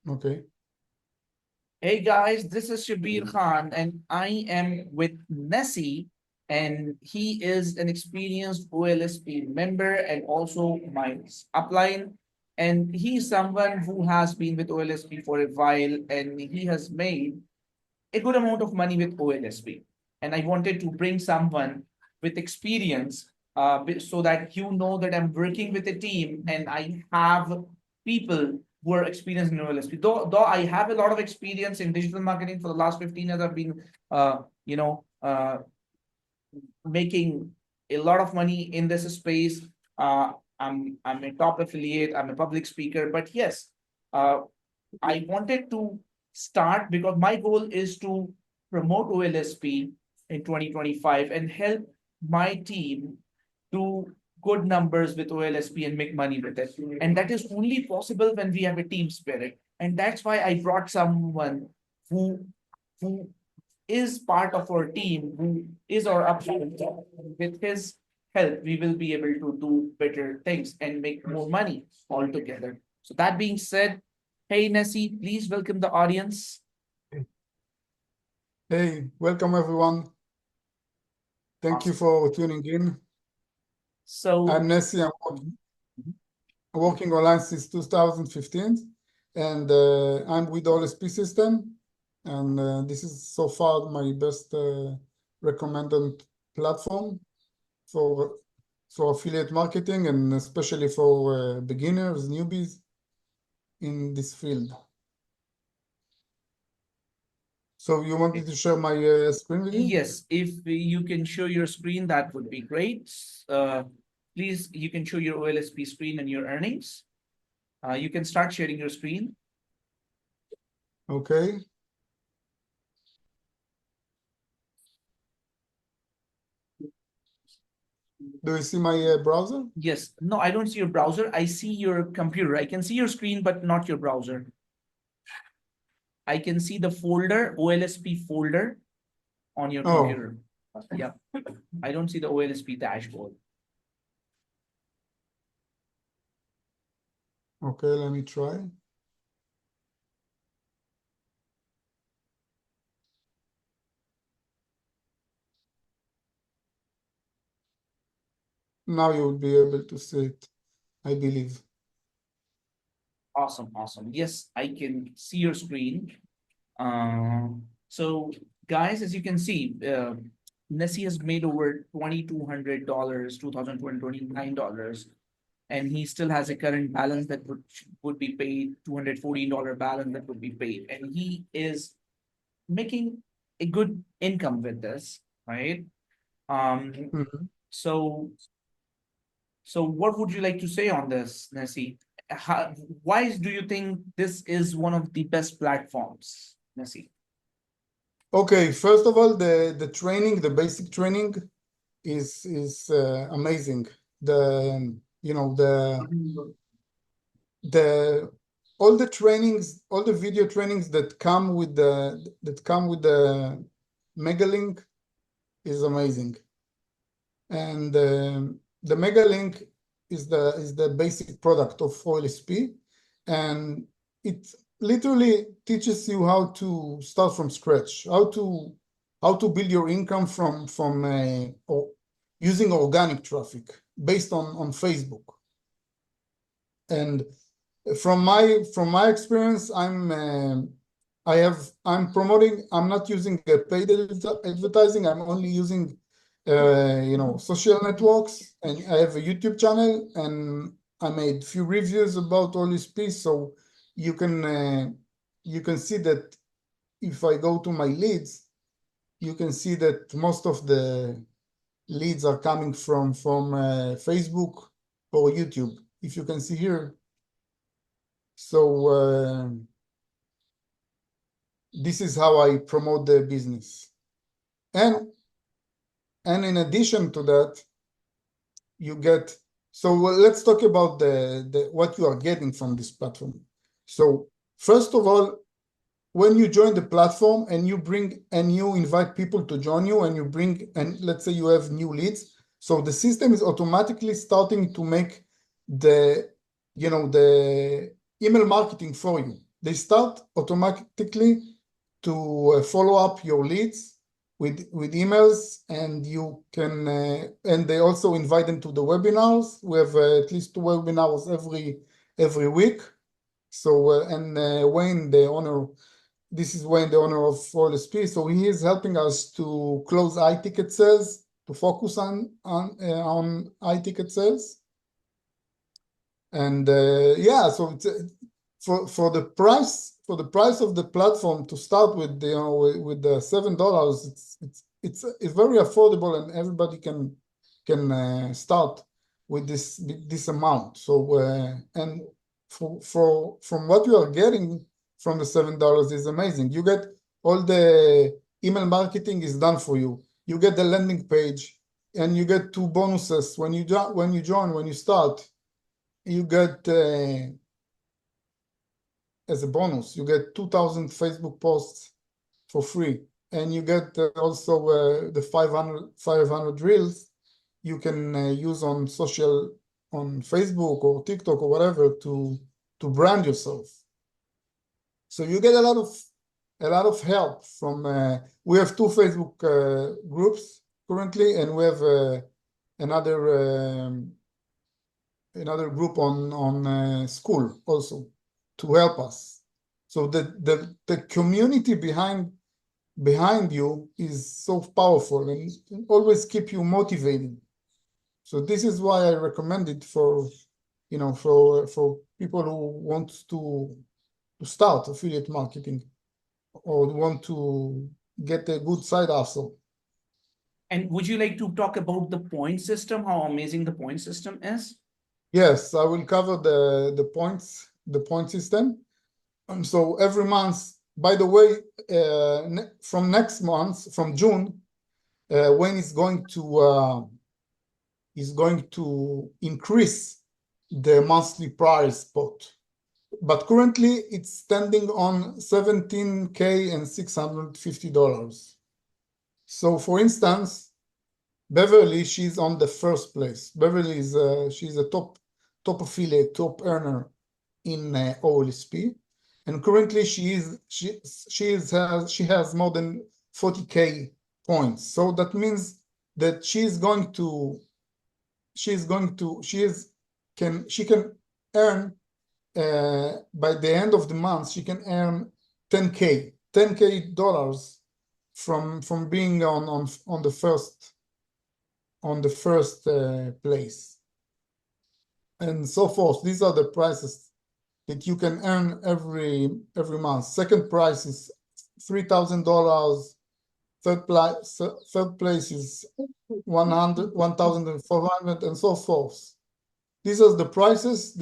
Okay. Hey guys, this is Shabir Khan, and I am with Nessie, and he is an experienced OLSP member and also my upline. And he's someone who has been with OLSP for a while, and he has made a good amount of money with OLSP. And I wanted to bring someone with experience so that you know that I'm working with a team and I have people who are experienced in OLSP. Though I have a lot of experience in digital marketing for the last 15 years, I've been, making a lot of money in this space. I'm a top affiliate. I'm a public speaker. But yes, uh, I wanted to start because my goal is to promote OLSP in 2025 and help my team do good numbers with OLSP and make money with it. And that is only possible when we have a team spirit. And that's why I brought someone who who is part of our team, who is our upline. With his help, we will be able to do better things and make more money altogether. So that being said, hey Nessie, please welcome the audience. Hey, welcome everyone. Thank you for tuning in. So I'm Nessie. I'm working online since 2015, and I'm with OLSP system. And this is so far my best recommended platform for affiliate marketing, and especially for beginners, newbies in this field. So you want me to share my screen with you? yes, if you can show your screen, that would be great. Please, you can show your OLSP screen and your earnings. You can start sharing your screen. Okay. Do you see my browser? Yes. No, I don't see your browser. I see your computer. I can see your screen, but not your browser. I can see the folder, OLSP folder on your Oh, computer. Yeah. I don't see the OLSP dashboard. okay, let me try. Now you will be able to see it, I believe. Awesome, awesome. Yes, I can see your screen. So guys, as you can see, Nessie has made over $2,200, $2,229, and he still has a current balance that would be paid, $214 balance that would be paid, and he is making a good income with this, right? Mhm. So so what would you like to say on this, Nessie? Why do you think this is one of the best platforms, Nessie? Okay, first of all, the training, the basic training is amazing. The all the trainings, all the video trainings that come with the Megalink is amazing. And the Megalink is the basic product of OLSP, and it literally teaches you how to start from scratch, how to build your income from using organic traffic based on Facebook. And from my experience, I'm promoting. I'm not using paid advertising. I'm only using social networks, and I have a YouTube channel, and I made few reviews about all this piece, so you can see that if I go to my leads, you can see that most of the leads are coming from Facebook or YouTube, if you can see here. So this is how I promote the business. And in addition to that, you get, so let's talk about the what you are getting from this platform. So first of all, when you join the platform and you invite people to join you, and let's say you have new leads, so the system is automatically starting to make the email marketing for you. they start automatically to follow up your leads with emails, and you can and they also invite them to the webinars. We have at least 2 webinars every week. So Wayne, the owner, this is Wayne, the owner of OLSP. So he is helping us to close high ticket sales, to focus on high ticket sales. And yeah, so it's, for the price of the platform to start with, with the $7, it's very affordable, and everybody can start with this amount. So and from what you are getting from the $7 is amazing. You get all the email marketing is done for you. You get the landing page, and you get 2 bonuses when you start. You get as a bonus, you get 2,000 Facebook posts for free, and you get also the 500 reels you can use on Facebook or TikTok or whatever to brand yourself. So you get a lot of help from. We have 2 Facebook groups currently, and we have another group on school also to help us. So the community behind you is so powerful and always keep you motivated. So this is why I recommend it for people who want to start affiliate marketing or want to get a good side hustle. And would you like to talk about the point system, how amazing the point system is? Yes, I will cover the point system. So every month, by the way, from next month, from June, when it's going to increase the monthly price pot. But currently it's standing on $17K and $650. So for instance, Beverly, she's on the first place. Beverly is she's a top affiliate, top earner in OLSP, and currently she has more than 40K points. So that means that she can earn by the end of the month, she can earn $10K dollars from being on the first place, and so forth. These are the prices that you can earn every month. Second price is $3,000. Third place is 1,400, and so forth. These are the prices.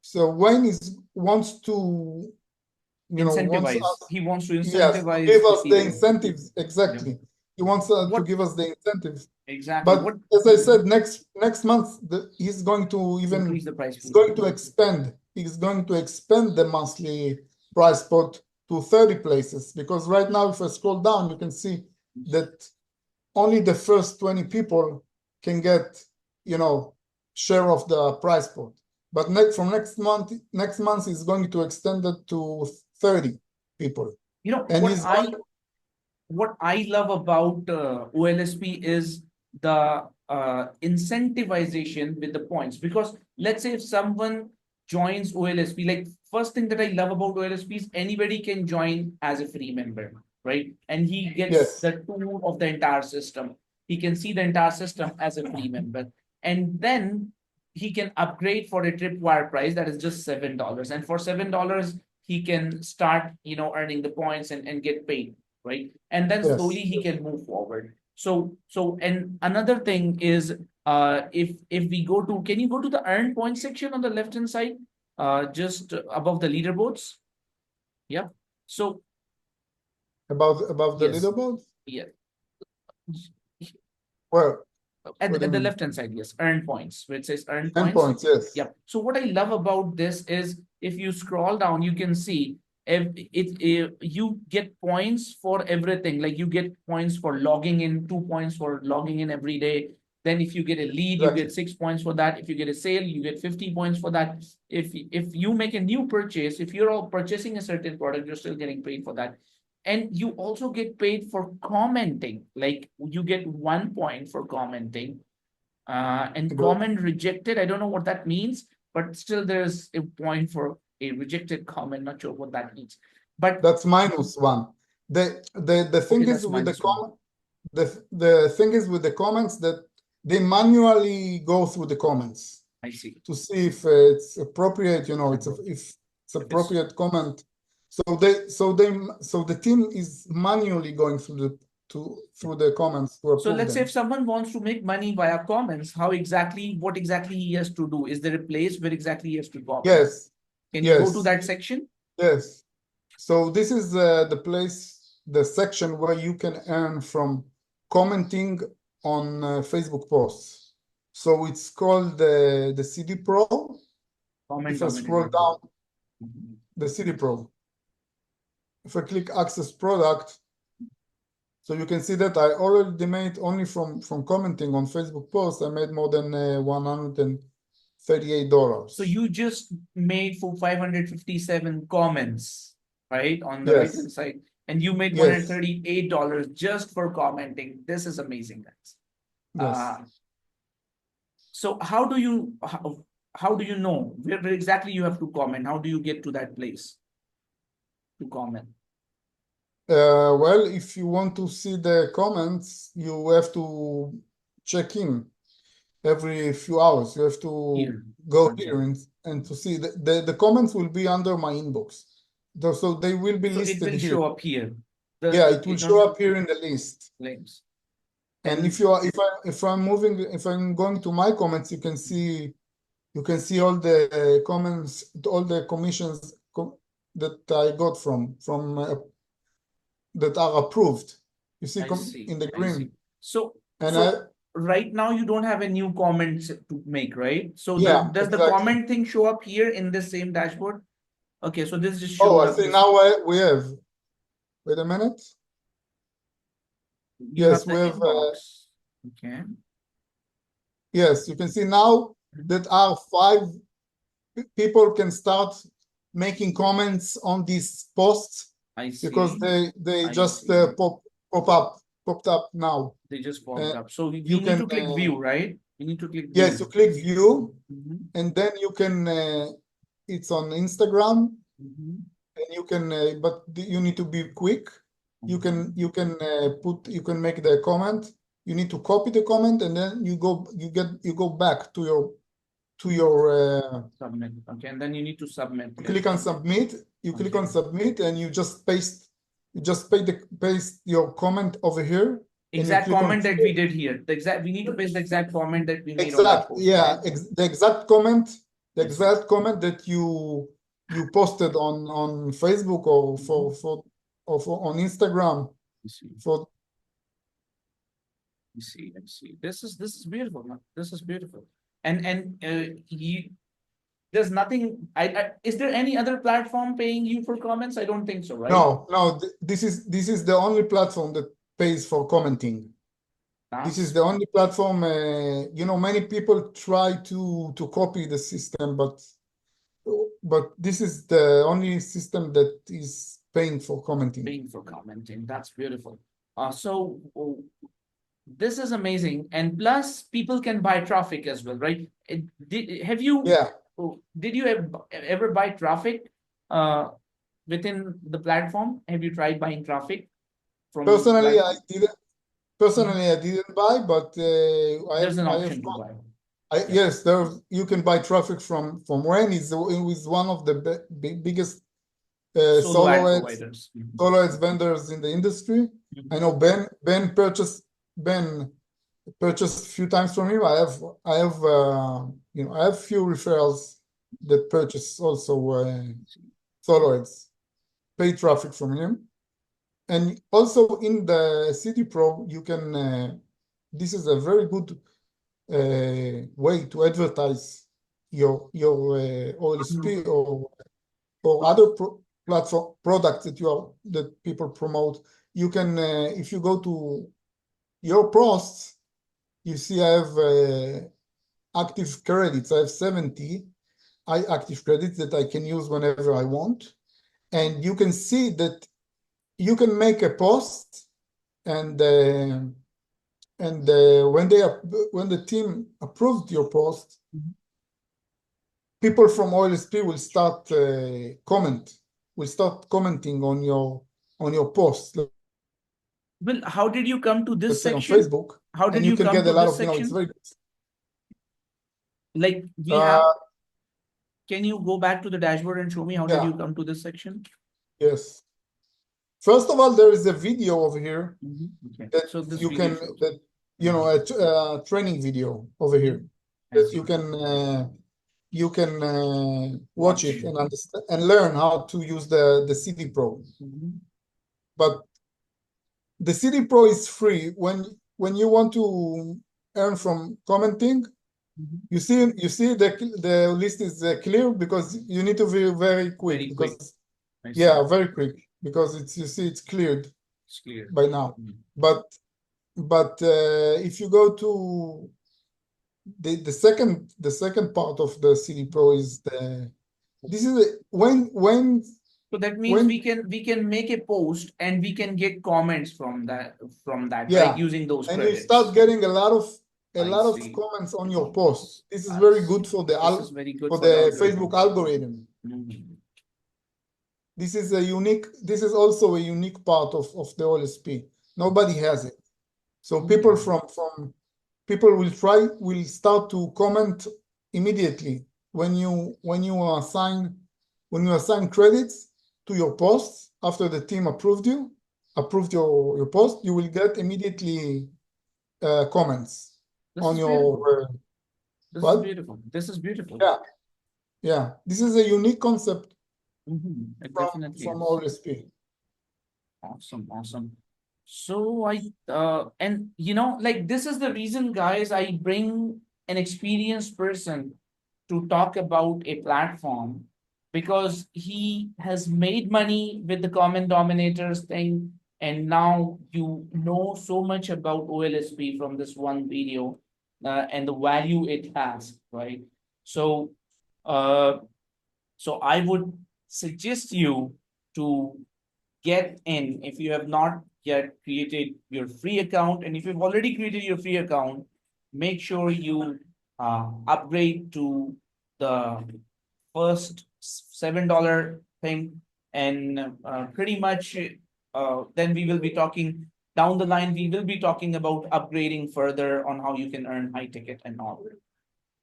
So Wayne wants to incentivize. He wants to incentivize give us the people. incentives. Exactly. Yeah. He wants to give us the incentives. Exactly. But as I said, next month he's going to increase the price. He's going to expand. He's going to expand the monthly price pot to 30 places, because right now, if I scroll down, you can see that only the first 20 people can get share of the price pot. But from next month is going to extend it to 30 people. And what I love about OLSP is the incentivization with the points. Because let's say if someone joins OLSP, like first thing that I love about OLSP is anybody can join as a free member, right? And he gets the tour of the entire system. He can see the entire system as a free member. And then he can upgrade for a tripwire price that is just $7. And for $7, he can start, earning the points and get paid, right? And then slowly he can move forward. So and another thing is, if we go to, can you go to the earn point section on the left hand side, just above the leaderboards? Yeah. So above the leaderboard. Yeah. Well, at the left hand side, yes, earn points, where it says earn points. points. Yes. Yeah. So what I love about this is, if you scroll down, you can see you get points for everything. Like you get points for logging in, 2 points for logging in every day. Then if you get a lead, you get 6 points for that. If you get a sale, you get 50 points for that. If you make a new purchase, if you're all purchasing a certain product, you're still getting paid for that. And you also get paid for commenting. Like you get 1 point for commenting. And comment rejected, I don't know what that means, but still there's a point for a rejected comment. Not sure what that means. But that's -1. The thing is with the comment, the thing is with the comments that they manually go through the comments. I see. To see if it's appropriate, you know, if it's appropriate comment. So the team is manually going through the comments to approve So let's say them. if someone wants to make money via comments, what exactly he has to do? Is there a place where exactly he has to comment? Yes. Can you go to that section? Yes. So this is the section where you can earn from commenting on Facebook posts. So it's called the CD Pro. If I scroll down, the CD Pro. If I click Access Product, so you can see that I already made only from commenting on Facebook posts, I made more than $138. So you just made for 557 comments, right? On the Yes. right-hand side. And you made Yes. $138 just for commenting. This is amazing, guys. Yes. So how do you know where exactly you have to comment? How do you get to that place to comment? Well, if you want to see the comments, you have to check in every few hours. You have to go here and to see the comments will be under my inbox. So they will be listed here. It will show up here. Yeah, it will show up here in the list. Links. And if I'm going to my comments, you can see all the comments, all the commissions that I got from that are approved. You see, in the green. So right now you don't have a new comment to make, right? So does the comment thing show up here in the same dashboard? Okay, so this just shows up. I see now we have. Wait a minute. Yes, we have. Okay. Yes, you can see now that our 5 people can start making comments on these posts. I see. Because they just popped up now. They just popped up. So we need to click view, right? We need to click view. Yes, you click view, and then you can. It's on Instagram, and you can. But you need to be quick. You can make the comment. You need to copy the comment, and then you go back to your submit. Okay, and then you need to submit. You click on submit. You click on submit, and you just paste. You just paste your comment over here. Exact comment that we did here. We need to paste the exact comment that we made. The exact comment. The exact comment that you posted on Facebook or on Instagram. I see. This is beautiful. This is beautiful. And there's nothing. Is there any other platform paying you for comments? I don't think so, right? No. This is the only platform that pays for commenting. This is the only platform. Many people try to copy the system, but this is the only system that is paying for commenting. Paying for commenting. That's beautiful. So this is amazing, and plus people can buy traffic as well, right? Did you ever buy traffic within the platform? Have you tried buying traffic from personally? I didn't buy, but there's an option to buy. Yes, you can buy traffic from REN. It is one of the biggest solo ads vendors in the industry. I know Ben purchased a few times from him. I have few referrals that purchase also solo ads, paid traffic from him. And also in the CD Pro, you can. This is a very good way to advertise your OLSP or other platform products that people promote. You can if you go to your posts, You see, I have active credits. I have 70 active credits that I can use whenever I want. And you can see that you can make a post, and when the team approved your post, people from OLSP will start commenting on your post. Well, how did you come to this Let's say on section? Facebook, How did and you you can come get a to lot this of, it's section? very Like we have, can you go back to the dashboard and show me how did you come to this section? Yes. First of all, there is a video over here Okay. that So this you video can, shows. that you know, a training video over here that you can watch it and understand and learn how to use the CD Pro. But the CD Pro is free. When you want to earn from commenting, you see the list is clear, because you need to be very quick. Very quick. Because yeah, very quick, because it's cleared. It's clear by now. But if you go to the second part of the CD Pro is when So that means we can make a post and we can get comments from that yeah, right, using those and credits. you start getting a lot of see. comments on your posts. This is very good for the Facebook algorithm. This is also a unique part of the OLSP. Nobody has it. So people will start to comment immediately when you assign credits to your posts. After the team approved your post, you will get immediately comments on your. This is beautiful. This is beautiful. Yeah. This is a unique concept Definitely from OLSP. Awesome. So and like this is the reason, guys, I bring an experienced person to talk about a platform, because he has made money with the common dominators thing, and now you know so much about OLSP from this one video, and the value it has, right? So I would suggest you to get in if you have not yet created your free account. And if you've already created your free account, make sure you upgrade to the first $7 thing. And pretty much then we will be talking down the line. We will be talking about upgrading further on how you can earn high ticket and all.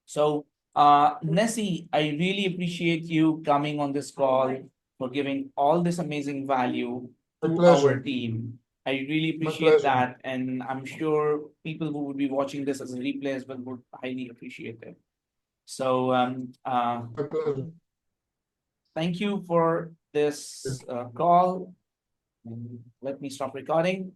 So Nessie, I really appreciate you coming on this call, for giving all this amazing value to our team. I really appreciate that, and I'm sure people who would be watching this as a replay as well would highly appreciate it. So My pleasure. thank you for this call. Let me stop recording.